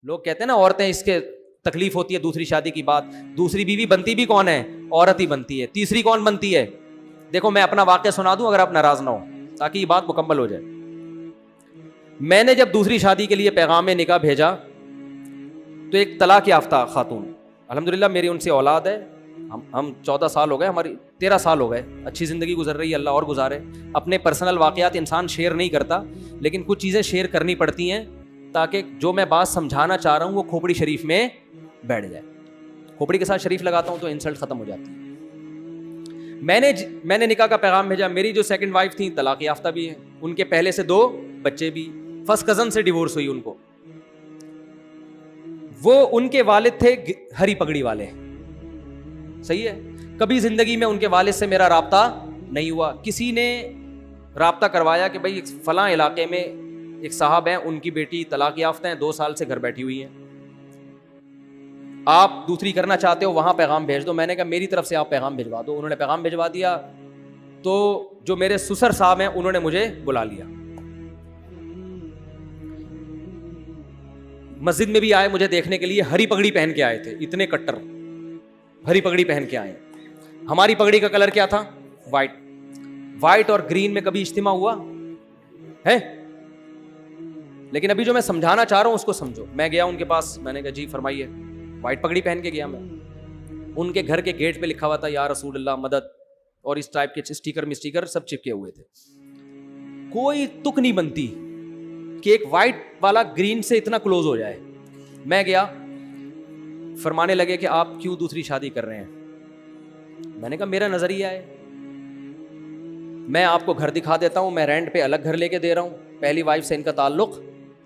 لوگ کہتے ہیں نا عورتیں اس کے تکلیف ہوتی ہے دوسری شادی کی بات, دوسری بیوی بنتی بھی کون ہے؟ عورت ہی بنتی ہے. تیسری کون بنتی ہے؟ دیکھو میں اپنا واقعہ سنا دوں اگر آپ ناراض نہ ہو تاکہ یہ بات مکمل ہو جائے. میں نے جب دوسری شادی کے لیے پیغام نکاح بھیجا تو ایک طلاق یافتہ خاتون, الحمدللہ میری ان سے اولاد ہے, ہم 14 سال ہو گئے, ہماری 13 سال ہو گئے, اچھی زندگی گزر رہی ہے, اللہ اور گزارے. اپنے پرسنل واقعات انسان شیئر نہیں کرتا, لیکن کچھ چیزیں شیئر کرنی پڑتی ہیں تاکہ جو میں بات سمجھانا چاہ رہا ہوں وہ کھوپڑی شریف میں بیٹھ جائے. کھوپڑی کے ساتھ شریف لگاتا ہوں تو انسلٹ ختم ہو جاتی ہے. میں نے نکاح کا پیغام بھیجا. میری جو سیکنڈ وائف تھیں طلاق یافتہ بھی ہیں, ان کے پہلے سے 2 بچے بھی, فرسٹ کزن سے ڈیورس ہوئی ان کو. وہ ان کے والد تھے ہری پگڑی والے, صحیح ہے. کبھی زندگی میں ان کے والد سے میرا رابطہ نہیں ہوا. کسی نے رابطہ کروایا کہ بھائی فلاں علاقے میں ایک صاحب ہیں, ان کی بیٹی طلاق یافتہ ہیں, 2 سال سے گھر بیٹھی ہوئی ہیں, آپ دوسری کرنا چاہتے ہو وہاں پیغام بھیج دو. میں نے کہا میری طرف سے آپ پیغام بھجوا دو. انہوں نے پیغام بھجوا دیا تو جو میرے سسر صاحب ہیں انہوں نے مجھے بلا لیا. مسجد میں بھی آئے مجھے دیکھنے کے لیے, ہری پگڑی پہن کے آئے تھے, اتنے کٹر ہری پگڑی پہن کے آئے. ہماری پگڑی کا کلر کیا تھا؟ وائٹ اور گرین میں کبھی اجتماع ہوا ہے؟ لیکن ابھی جو میں سمجھانا چاہ رہا ہوں اس کو سمجھو. میں گیا ان کے پاس, میں نے کہا جی فرمائیے. وائٹ پگڑی پہن کے گیا میں. ان کے گھر کے گیٹ پہ لکھا ہوا تھا یا رسول اللہ مدد, اور اس ٹائپ کے اسٹیکر سب چپکے ہوئے تھے. کوئی تک نہیں بنتی کہ ایک وائٹ والا گرین سے اتنا کلوز ہو جائے. میں گیا, فرمانے لگے کہ آپ کیوں دوسری شادی کر رہے ہیں. میں نے کہا میرا نظریہ ہے, میں آپ کو گھر دکھا دیتا ہوں, میں رینٹ پہ الگ گھر لے کے دے رہا ہوں, پہلی وائف سے ان کا تعلق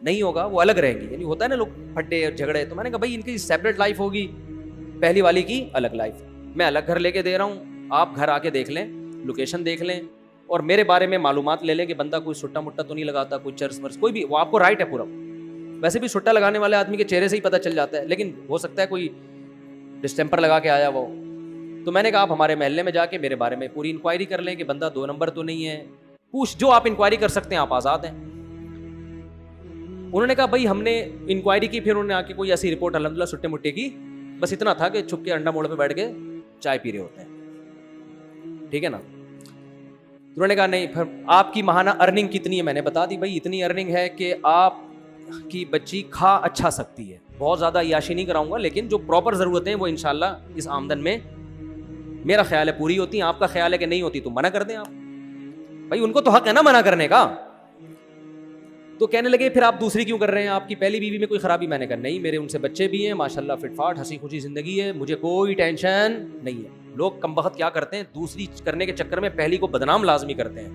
نہیں ہوگا, وہ الگ رہیں گی. یعنی ہوتا ہے نا لوگ پھٹے اور جھگڑے, تو میں نے کہا بھائی ان کی سیپریٹ لائف ہوگی, پہلی والی کی الگ لائف. میں الگ گھر لے کے دے رہا ہوں, آپ گھر آ کے دیکھ لیں, لوکیشن دیکھ لیں, اور میرے بارے میں معلومات لے لیں کہ بندہ کوئی سٹا مٹا تو نہیں لگاتا, کوئی چرس مرس کوئی بھی, وہ آپ کو رائٹ ہے پورا. ویسے بھی سٹا لگانے والے آدمی کے چہرے سے ہی پتہ چل جاتا ہے, لیکن ہو سکتا ہے کوئی ڈسٹمپر لگا کے آیا وہ. تو میں نے کہا آپ ہمارے محلے میں جا کے میرے بارے میں پوری انکوائری کر لیں کہ بندہ 2 نمبر تو نہیں ہے, پوچھ جو آپ انکوائری کر سکتے ہیں, آپ آزاد ہیں. انہوں نے کہا بھائی ہم نے انکوائری کی, پھر انہوں نے آ کے کوئی ایسی رپورٹ الحمدللہ سٹے مٹے کی, بس اتنا تھا کہ چھپ کے انڈا موڑ پہ بیٹھ کے چائے پی رہے ہوتے ہیں, ٹھیک ہے نا. انہوں نے کہا نہیں, پھر آپ کی ماہانہ ارننگ کتنی ہے؟ میں نے بتا دی بھائی اتنی ارننگ ہے کہ آپ کی بچی کھا اچھا سکتی ہے, بہت زیادہ عیاشی نہیں کراؤں گا, لیکن جو پراپر ضرورتیں ہیں وہ انشاءاللہ اس آمدن میں میرا خیال ہے پوری ہوتی ہیں. آپ کا خیال ہے کہ نہیں ہوتی تو منع کر دیں آپ, بھائی ان کو تو حق ہے نا منع کرنے کا. تو کہنے لگے پھر آپ دوسری کیوں کر رہے ہیں, آپ کی پہلی بیوی میں کوئی خرابی؟ میں نے کہا نہیں, میرے ان سے بچے بھی ہیں ماشاءاللہ, فٹ فاٹ ہنسی خوشی زندگی ہے, مجھے کوئی ٹینشن نہیں ہے. لوگ کم بخت کیا کرتے ہیں, دوسری کرنے کے چکر میں پہلی کو بدنام لازمی کرتے ہیں,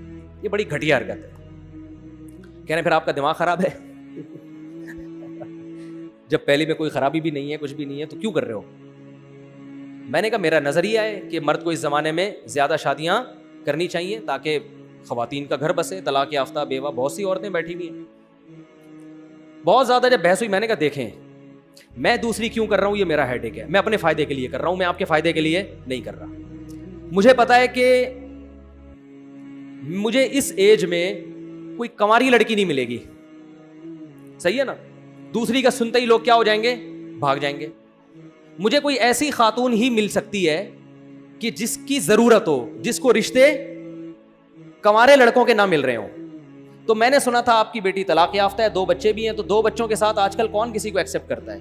یہ بڑی گھٹیا حرکت ہے. کہہ رہے پھر آپ کا دماغ خراب ہے, جب پہلی میں کوئی خرابی بھی نہیں ہے, کچھ بھی نہیں ہے, تو کیوں کر رہے ہو؟ میں نے کہا میرا نظریہ ہے کہ مرد کو اس زمانے میں زیادہ شادیاں کرنی چاہیے تاکہ خواتین کا گھر بسے. طلاق یافتہ بیوہ بہت سی عورتیں بیٹھی ہوئی ہیں. بہت زیادہ جب بحث ہوئی, میں نے کہا دیکھیں میں دوسری کیوں کر رہا ہوں یہ میرا ہیڈیک ہے, میں اپنے فائدے کے لیے کر رہا ہوں, میں آپ کے فائدے کے لیے نہیں کر رہا. مجھے پتا ہے کہ مجھے اس ایج میں کوئی کنواری لڑکی نہیں ملے گی, صحیح ہے نا. دوسری کا سنتے ہی لوگ کیا ہو جائیں گے, بھاگ جائیں گے. مجھے کوئی ایسی خاتون ہی مل سکتی ہے کہ جس کی ضرورت ہو, جس کو رشتے کنوارے لڑکوں کے نہ مل رہے ہوں. تو میں نے سنا تھا آپ کی بیٹی طلاق یافتہ ہے, 2 بچے بھی ہیں, تو 2 بچوں کے ساتھ آج کل کون کسی کو ایکسیپٹ کرتا ہے.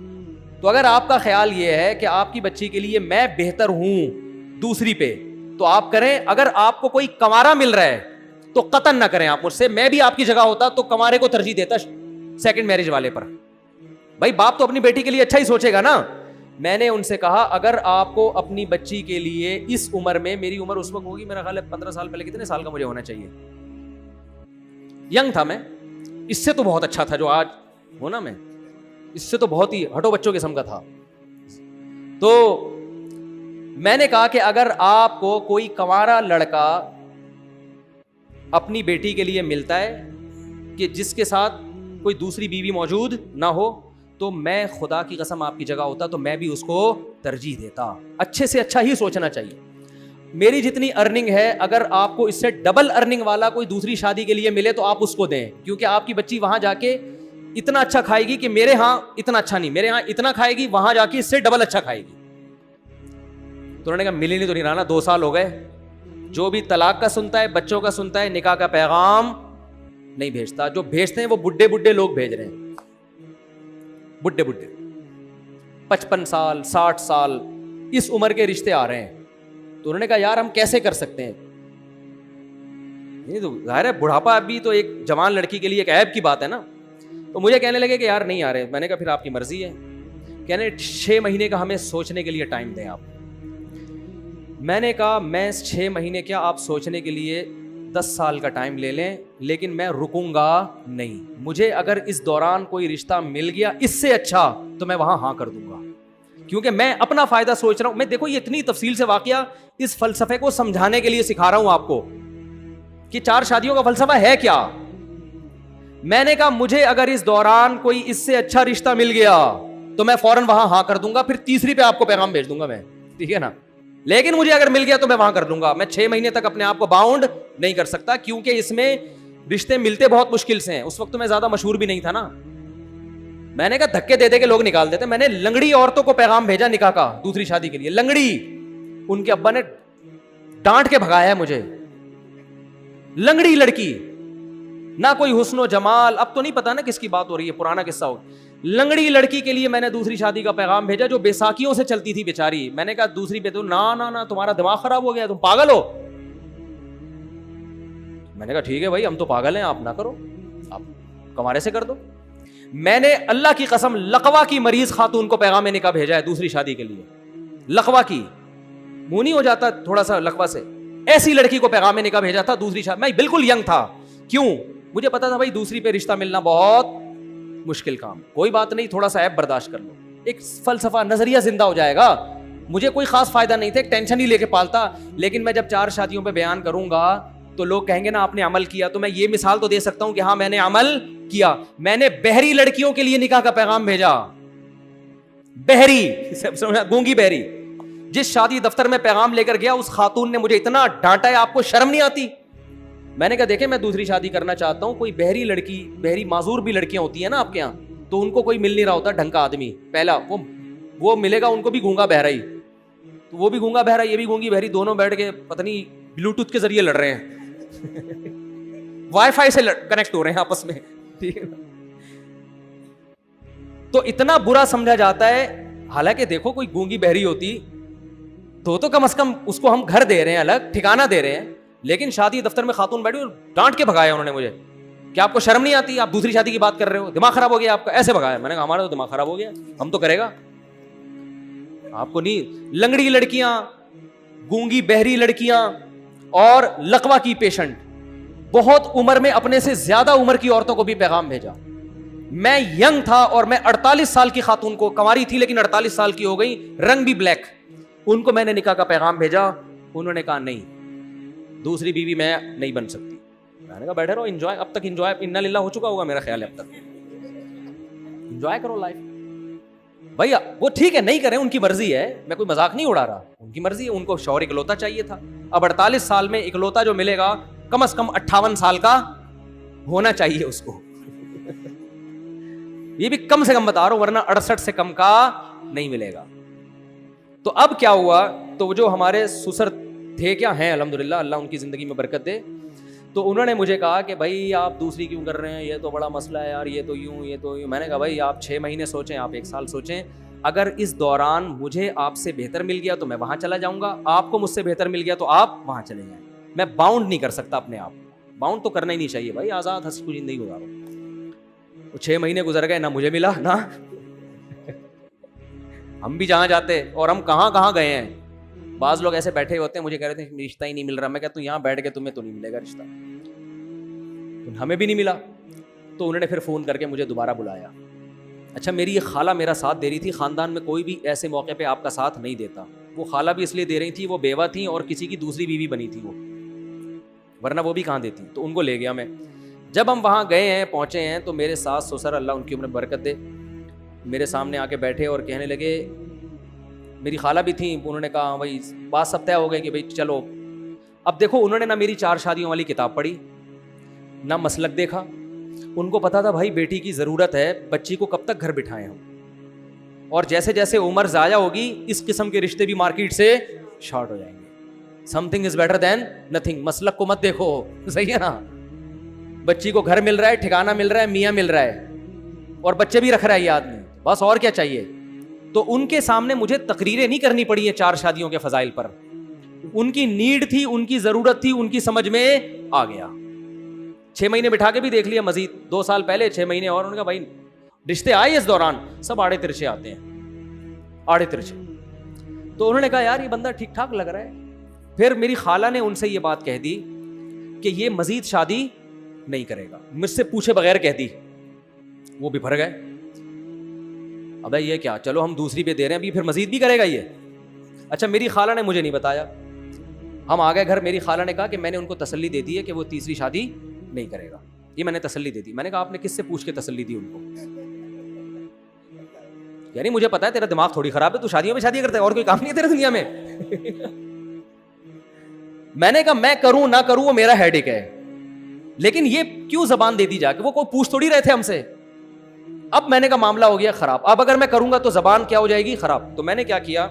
تو اگر آپ کا خیال یہ ہے کہ آپ کی بچی کے لیے میں بہتر ہوں دوسری پہ, تو آپ کریں. اگر آپ کو کوئی کنوارا مل رہا ہے تو قطعاً نہ کریں آپ مجھ سے. میں بھی آپ کی جگہ ہوتا تو کنوارے کو ترجیح دیتا سیکنڈ میرج والے پر. بھائی باپ تو اپنی بیٹی کے لیے اچھا ہی سوچے گا نا. میں نے ان سے کہا اگر آپ کو اپنی بچی کے لیے اس عمر میں, میری عمر اس وقت ہوگی میرا خیال ہے 15 سال پہلے, کتنے سال کا مجھے ہونا چاہیے, ینگ تھا میں, اس سے تو بہت اچھا تھا جو آج ہونا, میں اس سے تو بہت ہی ہٹو بچوں قسم کا تھا. تو میں نے کہا کہ اگر آپ کو کوئی کنوارا لڑکا اپنی بیٹی کے لیے ملتا ہے کہ جس کے ساتھ کوئی دوسری بیوی موجود نہ ہو, تو میں خدا کی قسم آپ کی جگہ ہوتا تو میں بھی اس کو ترجیح دیتا. اچھے سے اچھا ہی سوچنا چاہیے. میری جتنی ارننگ ہے, اگر آپ کو اس سے ڈبل ارننگ والا کوئی دوسری شادی کے لیے ملے تو آپ اس کو دیں, کیونکہ آپ کی بچی وہاں جا کے اتنا اچھا کھائے گی کہ میرے ہاں اتنا اچھا نہیں, میرے ہاں اتنا کھائے گی, وہاں جا کے اس سے ڈبل اچھا کھائے گی. تو انہوں نے کہا ملی نہیں تو نہیں رہنا, 2 سال ہو گئے. جو بھی طلاق کا سنتا ہے, بچوں کا سنتا ہے, نکاح کا پیغام نہیں بھیجتا. جو بھیجتے ہیں وہ بڈھے لوگ بھیج رہے ہیں, بڈھے 55 سال 60 سال اس عمر کے رشتے آ رہے ہیں. تو انہوں نے کہا یار ہم کیسے کر سکتے ہیں, نہیں تو ظاہر ہے بڑھاپا ابھی تو ایک جوان لڑکی کے لیے ایک عیب کی بات ہے نا. تو مجھے کہنے لگے کہ یار نہیں آ رہے. میں نے کہا پھر آپ کی مرضی ہے. کہنے 6 مہینے کا ہمیں سوچنے کے لیے ٹائم دیں آپ. میں نے کہا میں 6 مہینے کیا, آپ سوچنے کے لیے 10 سال کا ٹائم لے لیں, لیکن میں رکوں گا نہیں. مجھے اگر اس دوران کوئی رشتہ مل گیا اس سے اچھا تو میں وہاں ہاں کر دوں گا, کیونکہ میں اپنا فائدہ سوچ رہا ہوں. میں دیکھو یہ اتنی تفصیل سے واقعہ اس فلسفے کو سمجھانے کے لیے سکھا رہا ہوں آپ کو کہ 4 شادیوں کا فلسفہ ہے کیا. میں نے کہا مجھے اگر اس دوران کوئی اس سے اچھا رشتہ مل گیا تو میں فوراً وہاں ہاں کر دوں گا, پھر تیسری پہ آپ کو پیغام بھیج دوں گا میں, ٹھیک ہے نا. لیکن مجھے اگر مل گیا تو میں وہاں کر دوں گا. میں 6 مہینے تک اپنے آپ کو باؤنڈ نہیں کر سکتا, کیونکہ اس میں رشتے ملتے بہت مشکل سے ہیں. اس وقت تو میں زیادہ مشہور بھی نہیں تھا نا. میں نے کہا دھکے دے دے کے لوگ نکال دیتے. میں نے لنگڑی عورتوں کو پیغام بھیجا نکاح کا دوسری شادی کے لیے, لنگڑی. ان کے ابا نے ڈانٹ کے بھگایا ہے مجھے. لنگڑی لڑکی, نہ کوئی حسن و جمال, اب تو نہیں پتا نا کس کی بات ہو رہی ہے, پرانا قصہ ہو. لنگڑی لڑکی کے لیے میں نے دوسری شادی کا پیغام بھیجا جو بیساکھیوں سے چلتی تھی بیچاری. میں نے کہا دوسری پہ تو نا تمہارا دماغ خراب ہو گیا, تم پاگل ہو. میں نے کہا ٹھیک ہے بھائی ہم تو پاگل ہیں, آپ نہ کرو, آپ کمارے سے کر دو. میں نے اللہ کی قسم لقوا کی مریض خاتون کو پیغام نکاح بھیجا ہے دوسری شادی کے لیے. لقوا کی, منہ نہیں ہو جاتا تھوڑا سا لقوا سے, ایسی لڑکی کو پیغام نکاح بھیجا تھا دوسری شادی. میں بالکل ینگ تھا. کیوں؟ مجھے پتا تھا بھائی دوسری پہ رشتہ ملنا بہت مشکل کام. کوئی بات نہیں, تھوڑا سا ایپ برداشت کر لو, ایک فلسفہ نظریہ زندہ ہو جائے گا. مجھے کوئی خاص فائدہ نہیں تھا, ایک ٹینشن ہی لے کے پالتا. لیکن میں جب 4 شادیوں پہ بیان کروں گا تو لوگ کہیں گے نا آپ نے عمل کیا. تو میں یہ مثال تو دے سکتا ہوں کہ ہاں میں نے عمل کیا. میں نے بہری لڑکیوں کے لیے نکاح کا پیغام بھیجا. بہری, سمجھا, گونگی بہری. جس شادی دفتر میں پیغام لے کر گیا اس خاتون نے مجھے اتنا ڈانٹا ہے, آپ کو شرم نہیں آتی. میں نے کہا دیکھیں میں دوسری شادی کرنا چاہتا ہوں, کوئی بہری لڑکی, بہری معذور بھی لڑکیاں ہوتی ہیں نا آپ کے یہاں, تو ان کو کوئی مل نہیں رہا ہوتا ڈھنگ کا آدمی. پہلا وہ ملے گا ان کو بھی گونگا بہرا ہی, تو وہ بھی گونگا بہرا, یہ بھی گونگی بہری, دونوں بیٹھ کے پتہ نہیں بلوٹوتھ کے ذریعے لڑ رہے ہیں, وائی فائی سے کنیکٹ ہو رہے ہیں آپس میں, ٹھیک ہے. تو اتنا برا سمجھا جاتا ہے. حالانکہ دیکھو کوئی گونگی بہری ہوتی تو کم از کم اس کو ہم گھر دے رہے ہیں, الگ ٹھکانہ دے رہے ہیں. لیکن شادی دفتر میں خاتون بیٹھی اور ڈانٹ کے بھگایا انہوں نے مجھے کہ آپ کو شرم نہیں آتی, آپ دوسری شادی کی بات کر رہے ہو, دماغ خراب ہو گیا آپ کا, ایسے بھگایا. میں نے کہا ہمارا تو دماغ خراب ہو گیا, ہم تو کرے گا, آپ کو نہیں. لنگڑی لڑکیاں, گونگی بہری لڑکیاں اور لقوا کی پیشنٹ, بہت عمر میں اپنے سے زیادہ عمر کی عورتوں کو بھی پیغام بھیجا. میں ینگ تھا اور میں 48 سال کی خاتون کو, کنواری تھی لیکن 48 سال کی ہو گئی, رنگ بھی بلیک, ان کو میں نے نکاح کا پیغام بھیجا. انہوں نے کہا نہیں, دوسری بیوی میں نہیں بن سکتی. میں نے کہا بیٹھے رہو, انجوائے, اب تک انجوائے انا للہ ہو چکا ہوگا میرا خیال ہے, اب تک انجوائے کرو لائف. بھائی وہ ٹھیک ہے نہیں کریں, ان کی مرضی ہے, میں کوئی مذاق نہیں اڑا رہا, ان کی مرضی ہے. ان کو شوہر اکلوتا چاہیے تھا. اب 48 سال میں اکلوتا جو ملے گا کم از کم 58 سال کا ہونا چاہیے اس کو. یہ بھی کم سے کم بتا رہا ہوں, ورنہ 68 سے کم کا نہیں ملے گا. تو اب کیا ہوا, تو جو ہمارے سسر تھے, کیا ہیں الحمدللہ, اللہ ان کی زندگی میں برکت دے, تو انہوں نے مجھے کہا کہ بھائی آپ دوسری کیوں کر رہے ہیں, یہ تو بڑا مسئلہ ہے یار, یہ تو یوں, یہ تو یوں. میں نے کہا بھائی آپ 6 مہینے سوچیں, آپ 1 سال سوچیں, اگر اس دوران مجھے آپ سے بہتر مل گیا تو میں وہاں چلا جاؤں گا, آپ کو مجھ سے بہتر مل گیا تو آپ وہاں چلے جائیں. میں باؤنڈ نہیں کر سکتا اپنے آپ, باؤنڈ تو کرنا ہی نہیں چاہیے بھائی, آزاد ہنسی خوشی زندگی گزارو. 6 مہینے گزر گئے, نہ مجھے ملا نہ ہم بھی جہاں جاتے, اور ہم کہاں کہاں گئے ہیں. بعض لوگ ایسے بیٹھے ہوتے ہیں, مجھے کہہ رہے تھے رشتہ ہی نہیں مل رہا. میں کہتا ہوں یہاں بیٹھ کے تمہیں تو نہیں ملے گا رشتہ, ہمیں بھی نہیں ملا. تو انہوں نے پھر فون کر کے مجھے دوبارہ بلایا. اچھا میری یہ خالہ میرا ساتھ دے رہی تھی, خاندان میں کوئی بھی ایسے موقع پہ آپ کا ساتھ نہیں دیتا. وہ خالہ بھی اس لیے دے رہی تھی, وہ بیوہ تھیں اور کسی کی دوسری بیوی بنی تھی وہ, ورنہ وہ بھی کہاں دیتی. تو ان کو لے گیا میں. جب ہم وہاں گئے ہیں, پہنچے ہیں, تو میرے ساس سسر, اللہ ان کی عمر برکت دے, میرے سامنے آ کے بیٹھے اور کہنے لگے, میری خالہ بھی تھیں, انہوں نے کہا بھائی بات سب طے ہو گئی کہ بھائی چلو. اب دیکھو انہوں نے نہ میری 4 شادیوں والی کتاب پڑھی, نہ مسلک دیکھا, ان کو پتا تھا بھائی بیٹی کی ضرورت ہے, بچی کو کب تک گھر بٹھائیں ہم, اور جیسے جیسے عمر ضائع ہوگی اس قسم کے رشتے بھی مارکیٹ سے شارٹ ہو جائیں گے. Some thing is better than nothing. مسلک کو مت دیکھو, صحیح ہے نا, بچی کو گھر مل رہا ہے, ٹھکانہ مل رہا ہے, میاں مل رہا ہے, اور بچے بھی رکھ رہا ہے یہ آدمی, بس اور کیا چاہیے. تو ان کے سامنے مجھے تقریریں نہیں کرنی پڑی ہیں 4 شادیوں کے فضائل پر. ان کی نیڈ تھی, ان کی ضرورت تھی, ان کی سمجھ میں آ گیا. 6 مہینے بٹھا کے بھی دیکھ لیا, مزید 2 سال پہلے 6 مہینے اور. انہوں نے کہا بھائی رشتے آئے اس دوران سب آڑے ترچے آتے ہیں, آڑے ترچے. تو انہوں نے کہا یار یہ بندہ ٹھیک ٹھاک لگ رہا ہے. پھر میری خالہ نے ان سے یہ بات کہہ دی کہ یہ مزید شادی نہیں کرے گا, مجھ سے پوچھے بغیر کہہ دی. وہ بھی بھر گئے, ابے یہ کیا, چلو ہم دوسری پہ دے رہے ہیں, ابھی پھر مزید بھی کرے گا یہ. اچھا میری خالہ نے مجھے نہیں بتایا, ہم آ گئے گھر. میری خالہ نے کہا کہ میں نے ان کو تسلی دے دی ہے کہ وہ تیسری شادی نہیں کرے گا. یہ میں نے تسلی دے دی. میں نے کہا آپ نے کس سے پوچھ کے تسلی دی ان کو؟ یعنی مجھے پتا ہے تیرا دماغ تھوڑی خراب ہے, تو شادیوں میں شادی کرتا ہے, اور کوئی کام نہیں ہے تیرے دنیا میں. میں نے کہا میں کروں نہ کروں وہ میرا ہیڈ ایک ہے, لیکن یہ کیوں زبان دے دی جا کے, وہ کوئی پوچھ تھوڑی رہے تھے ہم سے. اب میں نے کہا معاملہ ہو گیا خراب, اب اگر میں کروں گا تو زبان کیا ہو جائے گی خراب. تو میں نے کیا کیا,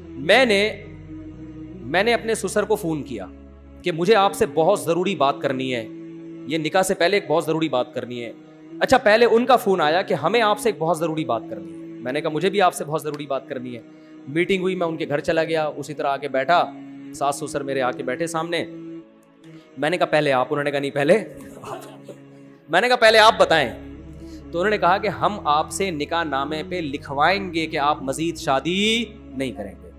میں نے اپنے سسر کو فون کیا کہ مجھے آپ سے بہت ضروری بات کرنی ہے, یہ نکاح سے پہلے ایک بہت ضروری بات کرنی ہے. اچھا پہلے ان کا فون آیا کہ ہمیں آپ سے ایک بہت ضروری بات کرنی ہے. میں نے کہا مجھے بھی آپ سے بہت ضروری بات کرنی ہے. میٹنگ ہوئی, میں ان کے گھر چلا گیا, اسی طرح آ کے بیٹھا, ساس سسر میرے آ کے بیٹھے سامنے. میں نے کہا پہلے آپ, انہوں نے کہا نہیں پہلے. میں نے کہا پہلے آپ بتائیں. تو انہوں نے کہا کہ ہم آپ سے نکاح نامے پہ لکھوائیں گے کہ آپ مزید شادی نہیں کریں گے.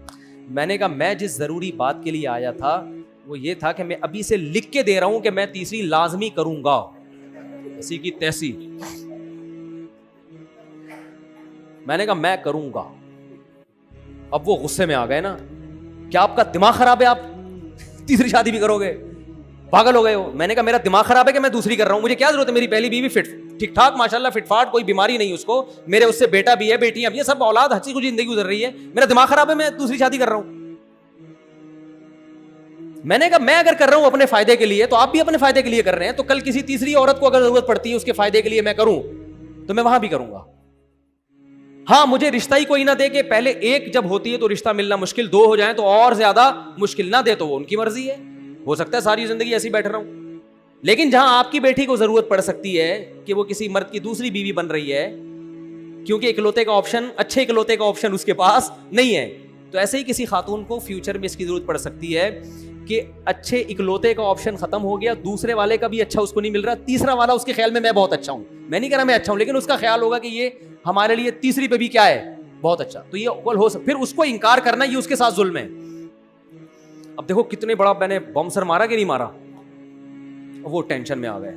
میں نے کہا میں جس ضروری بات کے لیے آیا تھا وہ یہ تھا کہ میں ابھی سے لکھ کے دے رہا ہوں کہ میں تیسری لازمی کروں گا, اسی کی تیسی. میں نے کہا میں کروں گا. اب وہ غصے میں آ گئے نا, کیا آپ کا دماغ خراب ہے, آپ تیسری شادی بھی کرو گے, پاگل ہو گئے ہو. میں نے کہا میرا دماغ خراب ہے کہ میں دوسری کر رہا ہوں, مجھے کیا ضرورت ہے, میری پہلی بیوی فٹ ٹھیک ٹھاک ماشاءاللہ فٹ فاٹ, کوئی بیماری نہیں اس کو, میرے اس سے بیٹا بھی ہے, بیٹیاں بھی ہیں, سب اولاد ہنسی خوشی زندگی گزر رہی ہے. میرا دماغ خراب ہے, میں دوسری شادی کر رہا ہوں. میں نے کہا میں اگر کر رہا ہوں اپنے فائدے کے لیے تو آپ بھی اپنے فائدے کے لیے کر رہے ہیں, تو کل کسی تیسری عورت کو اگر ضرورت پڑتی ہے اس کے فائدے کے لیے میں کروں تو میں وہاں بھی کروں گا. ہاں مجھے رشتہ ہی کوئی نہ دے کہ پہلے ایک جب ہوتی ہے تو رشتہ ملنا مشکل, 2 ہو جائیں تو اور زیادہ مشکل, نہ دے تو وہ ان کی مرضی ہے, ہو سکتا ہے ساری زندگی ایسی بیٹھ رہا ہوں. لیکن جہاں آپ کی بیٹی کو ضرورت پڑ سکتی ہے کہ وہ کسی مرد کی دوسری بیوی بن رہی ہے کیونکہ اکلوتے کا آپشن, اچھے اکلوتے کا آپشن اس کے پاس نہیں ہے, تو ایسے ہی کسی خاتون کو فیوچر میں اس کی ضرورت پڑ سکتی ہے کہ اچھے اکلوتے کا آپشن ختم ہو گیا, دوسرے والے کا بھی اچھا اس کو نہیں مل رہا, تیسرا والا اس کے خیال میں بہت اچھا ہوں, میں نہیں کہہ رہا میں اچھا ہوں, لیکن اس کا خیال ہوگا کہ یہ ہمارے لیے تیسری پہ بھی کیا ہے, بہت اچھا. تو یہ اول ہو پھر اس کو انکار کرنا یہ اس کے ساتھ ظلم ہے. اب دیکھو کتنے بڑا میں نے بم سر مارا کہ نہیں مارا, وہ ٹینشن میں آ گئے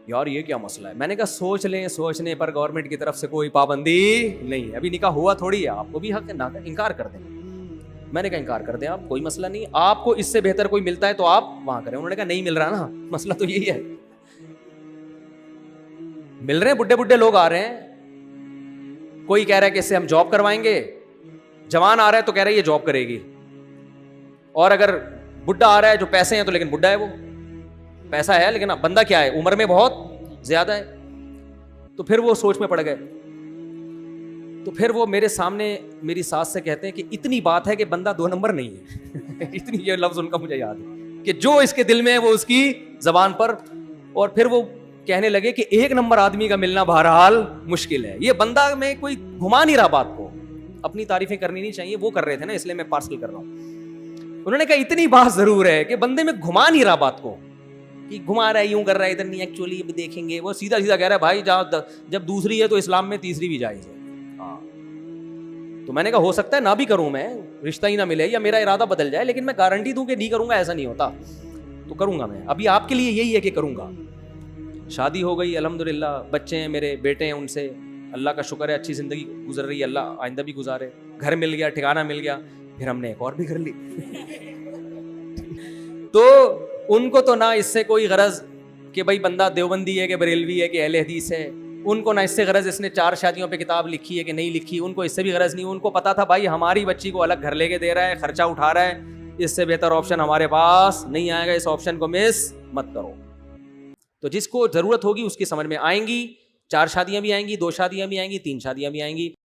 یار یہ کیا مسئلہ ہے. میں نے کہا سوچ لیں, سوچنے پر گورنمنٹ کی طرف سے کوئی پابندی نہیں ہے, ابھی نکاح ہوا تھوڑی ہے, آپ کو بھی حق ہے نہ انکار کر دیں. میں نے کہا انکار کر دیں آپ, کوئی مسئلہ نہیں, آپ کو اس سے بہتر کوئی ملتا ہے تو آپ وہاں کریں. انہوں نے کہا نہیں مل رہا نا, مسئلہ تو یہی ہے, مل رہے ہیں بڈھے بڈھے لوگ آ رہے ہیں, کوئی کہہ رہا ہے کہ اس سے ہم جاب کروائیں گے, جوان آ رہا ہے تو کہہ رہا ہے یہ جاب کرے گی, اور اگر بڈھا آ رہا ہے جو پیسے ہیں تو لیکن بڈھا ہے, وہ پیسہ ہے لیکن بندہ کیا ہے, عمر میں بہت زیادہ ہے. تو پھر وہ سوچ میں پڑ گئے. تو پھر وہ میرے سامنے میری ساس سے کہتے ہیں کہ اتنی بات ہے کہ بندہ 2 نمبر نہیں ہے. اتنی, یہ لفظ ان کا مجھے یاد ہے کہ جو اس کے دل میں ہے وہ اس کی زبان پر. اور پھر وہ کہنے لگے کہ 1 نمبر آدمی کا ملنا بہرحال مشکل ہے, یہ بندہ میں کوئی گھما نہیں رہا بات کو, اپنی تعریفیں کرنی نہیں چاہیے, وہ کر رہے تھے نا اس لیے میں پارسل کر رہا ہوں. انہوں نے کہا اتنی بات ضرور ہے کہ بندے میں گھما نہیں رہا بات کو, کہ گھما رہا ہے یوں کر رہا ہے ادھر نہیں, ایکچولی اب دیکھیں گے. وہ سیدھا سیدھا کہہ رہا ہے بھائی جب دوسری ہے تو اسلام میں تیسری بھی جائز ہے. ہاں تو میں نے کہا ہو سکتا ہے نہ بھی کروں, میں رشتہ ہی نہ ملے یا میرا ارادہ بدل جائے, لیکن میں گارنٹی دوں کہ نہیں کروں گا ایسا نہیں ہوتا, تو کروں گا میں. ابھی آپ کے لیے یہی ہے کہ کروں گا. شادی ہو گئی الحمدللہ, بچے ہیں میرے, بیٹے ہیں, ان سے اللہ کا شکر ہے اچھی زندگی گزر رہی ہے, اللہ آئندہ بھی گزارے. گھر مل گیا, ٹھکانہ مل گیا, پھر ہم نے ایک اور بھی گھر لی. تو ان کو تو نہ اس سے کوئی غرض کہ بھائی بندہ دیوبندی ہے کہ بریلوی ہے کہ اہل حدیث ہے, ان کو نہ اس سے غرض اس نے 4 شادیوں پہ کتاب لکھی ہے کہ نہیں لکھی, ان کو اس سے بھی غرض نہیں. ان کو پتا تھا بھائی ہماری بچی کو الگ گھر لے کے دے رہا ہے, خرچہ اٹھا رہا ہے, اس سے بہتر آپشن ہمارے پاس نہیں آئے گا, اس آپشن کو مس مت کرو. تو جس کو ضرورت ہوگی اس کی سمجھ میں آئیں گی. 4 شادیاں بھی آئیں گی, 2 شادیاں بھی آئیں گی, 3 شادیاں بھی آئیں گی.